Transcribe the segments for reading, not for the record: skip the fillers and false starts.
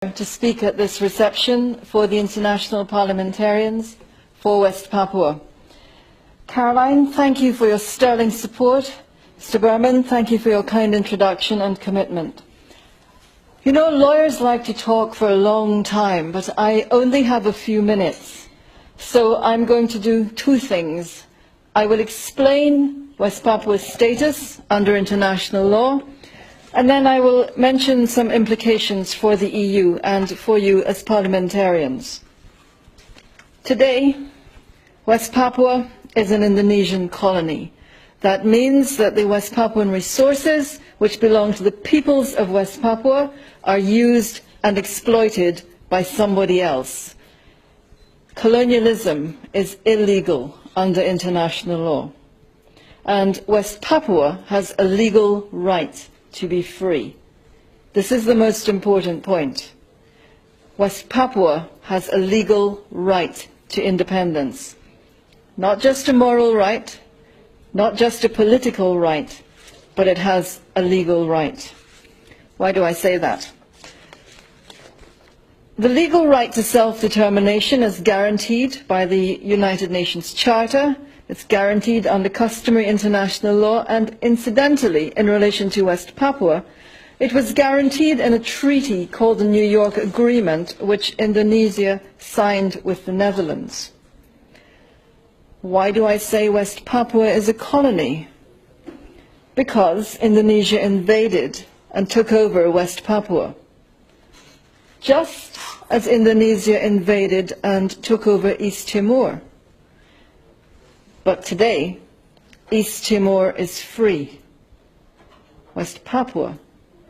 to speak at this reception for the international parliamentarians for West Papua. Caroline, thank you for your sterling support. Mr. Berman, thank you for your kind introduction and commitment. You know, lawyers like to talk for a long time, but I only have a few minutes. So I'm going to do two things. I will explain West Papua's status under international law, and then I will mention some implications for the EU and for you as parliamentarians. Today, West Papua is an Indonesian colony. That means that the West Papuan resources, which belong to the peoples of West Papua, are used and exploited by somebody else. Colonialism is illegal under international law, and West Papua has a legal right to be free. This is the most important point. West Papua has a legal right to independence. Not just a moral right, not just a political right, but it has a legal right. Why do I say that? The legal right to self-determination is guaranteed by the United Nations Charter. It's guaranteed under customary international law, and incidentally, in relation to West Papua, it was guaranteed in a treaty called the New York Agreement, which Indonesia signed with the Netherlands. Why do I say West Papua is a colony? Because Indonesia invaded and took over West Papua. Just as Indonesia invaded and took over East Timor. But today, East Timor is free. West Papua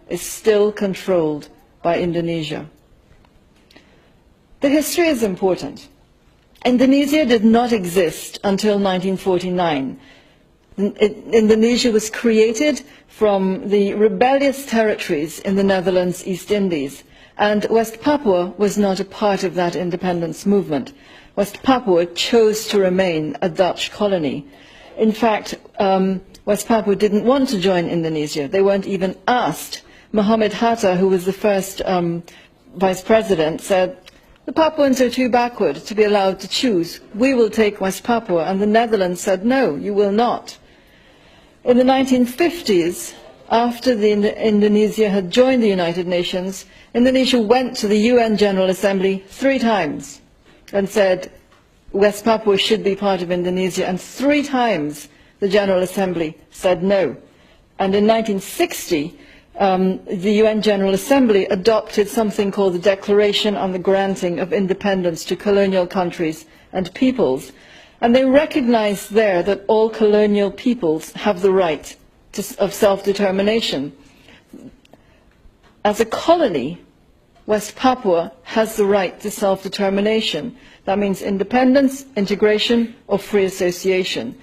is still controlled by Indonesia. The history is important. Indonesia did not exist until 1949. Indonesia was created from the rebellious territories in the Netherlands East Indies, and West Papua was not a part of that independence movement. West Papua chose to remain a Dutch colony. In fact, West Papua didn't want to join Indonesia. They weren't even asked. Muhammad Hatta, who was the first vice president, said, "The Papuans are too backward to be allowed to choose. We will take West Papua." And the Netherlands said, "No, you will not." In the 1950s, after Indonesia had joined the United Nations, Indonesia went to the UN General Assembly 3 times and said West Papua should be part of Indonesia, and 3 times the General Assembly said no. And in 1960, the UN General Assembly adopted something called the Declaration on the Granting of Independence to Colonial Countries and Peoples, and they recognized there that all colonial peoples have the right of self-determination. As a colony, West Papua has the right to self-determination. That means independence, integration, or free association.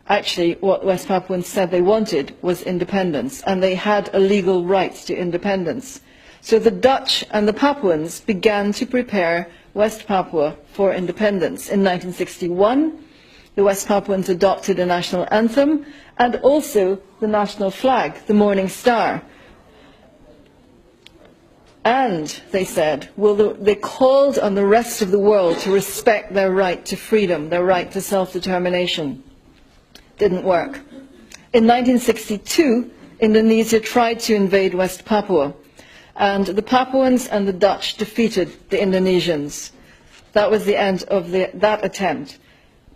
Actually, what West Papuans said they wanted was independence, and they had a legal right to independence. So the Dutch and the Papuans began to prepare West Papua for independence. In 1961, the West Papuans adopted a national anthem and also the national flag, the Morning Star. And, they said, they called on the rest of the world to respect their right to freedom, their right to self-determination. Didn't work. In 1962, Indonesia tried to invade West Papua, and the Papuans and the Dutch defeated the Indonesians. That was the end of that attempt.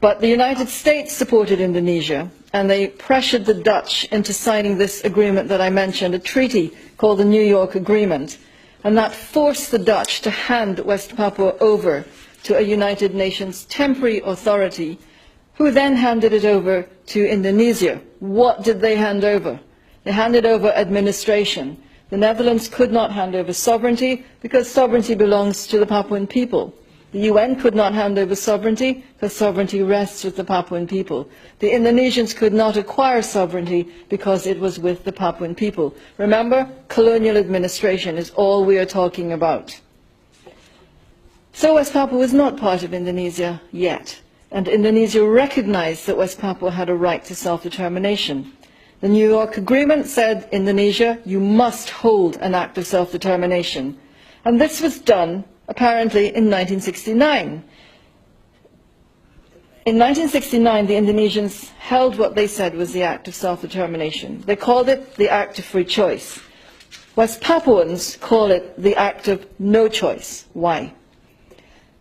But the United States supported Indonesia, and they pressured the Dutch into signing this agreement that I mentioned, a treaty called the New York Agreement. And that forced the Dutch to hand West Papua over to a United Nations temporary authority, who then handed it over to Indonesia. What did they hand over? They handed over administration. The Netherlands could not hand over sovereignty because sovereignty belongs to the Papuan people. The UN could not hand over sovereignty because sovereignty rests with the Papuan people. The Indonesians could not acquire sovereignty because it was with the Papuan people. Remember, colonial administration is all we are talking about. So West Papua was not part of Indonesia yet, and Indonesia recognized that West Papua had a right to self-determination. The New York Agreement said, Indonesia, you must hold an act of self-determination. And this was done, apparently, in 1969. In 1969, the Indonesians held what they said was the act of self-determination. They called it the act of free choice. West Papuans call it the act of no choice. Why?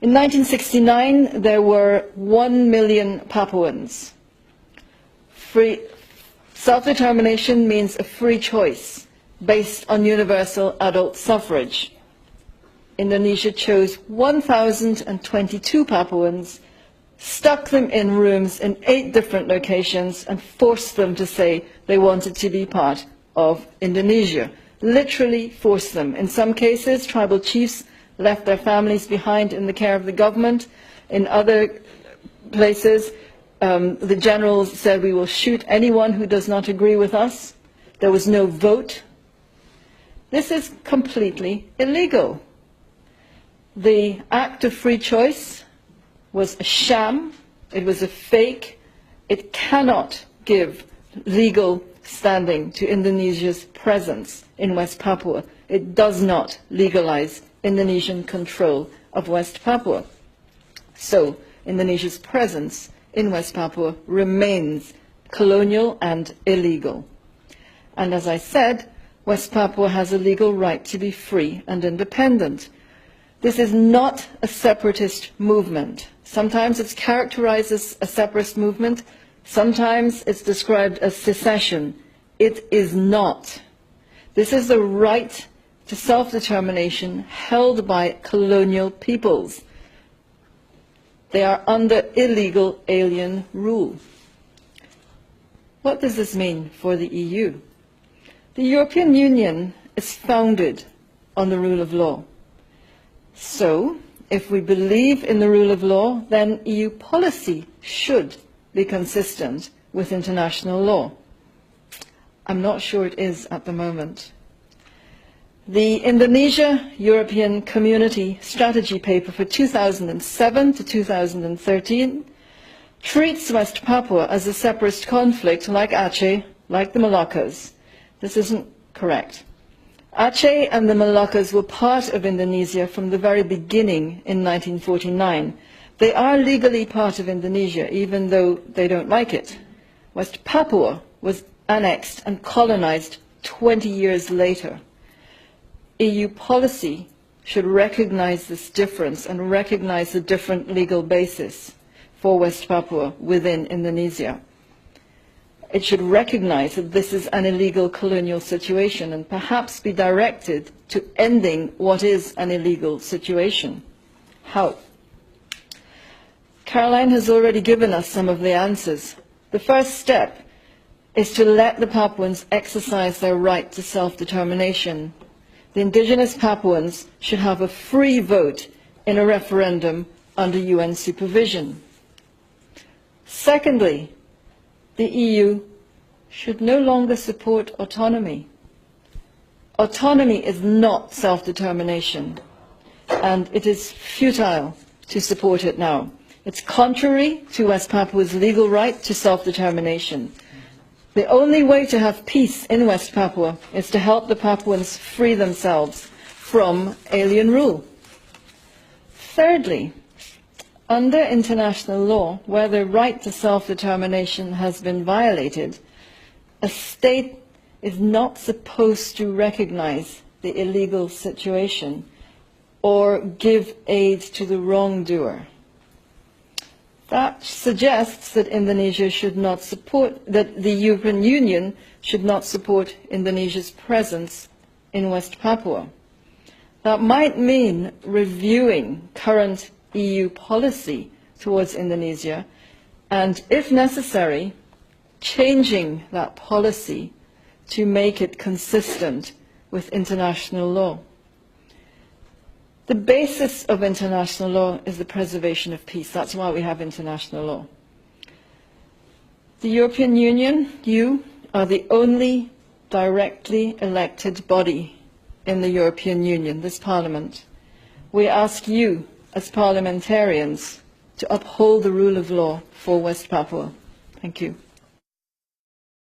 In 1969, there were 1 million Papuans. Self-determination means a free choice based on universal adult suffrage. Indonesia chose 1,022 Papuans, stuck them in rooms in 8 different locations, and forced them to say they wanted to be part of Indonesia. Literally forced them. In some cases, tribal chiefs left their families behind in the care of the government. In other places, the generals said, we will shoot anyone who does not agree with us. There was no vote. This is completely illegal. The act of free choice was a sham. It was a fake. It cannot give legal standing to Indonesia's presence in West Papua. It does not legalize Indonesian control of West Papua. So Indonesia's presence in West Papua remains colonial and illegal. And as I said, West Papua has a legal right to be free and independent. This is not a separatist movement. Sometimes it's characterized as a separatist movement. Sometimes it's described as secession. It is not. This is the right to self-determination held by colonial peoples. They are under illegal alien rule. What does this mean for the EU? The European Union is founded on the rule of law. So, if we believe in the rule of law, then EU policy should be consistent with international law. I'm not sure it is at the moment. The Indonesia-European Community Strategy Paper for 2007 to 2013 treats West Papua as a separatist conflict like Aceh, like the Moluccas. This isn't correct. Aceh and the Moluccas were part of Indonesia from the very beginning in 1949. They are legally part of Indonesia, even though they don't like it. West Papua was annexed and colonized 20 years later. EU policy should recognize this difference and recognize the different legal basis for West Papua within Indonesia. It should recognize that this is an illegal colonial situation and perhaps be directed to ending what is an illegal situation. How? Caroline has already given us some of the answers. The first step is to let the Papuans exercise their right to self-determination. The indigenous Papuans should have a free vote in a referendum under UN supervision. Secondly, the EU should no longer support autonomy. Autonomy is not self-determination, and it is futile to support it now. It's contrary to West Papua's legal right to self-determination. The only way to have peace in West Papua is to help the Papuans free themselves from alien rule. Thirdly, under international law, where the right to self-determination has been violated, a state is not supposed to recognize the illegal situation or give aid to the wrongdoer. That suggests that Indonesia should not support, that the European Union should not support Indonesia's presence in West Papua. That might mean reviewing current EU policy towards Indonesia and, if necessary, changing that policy to make it consistent with international law. The basis of international law is the preservation of peace. That's why we have international law. The European Union, you, are the only directly elected body in the European Union, this Parliament. We ask you, as parliamentarians, to uphold the rule of law for West Papua. Thank you.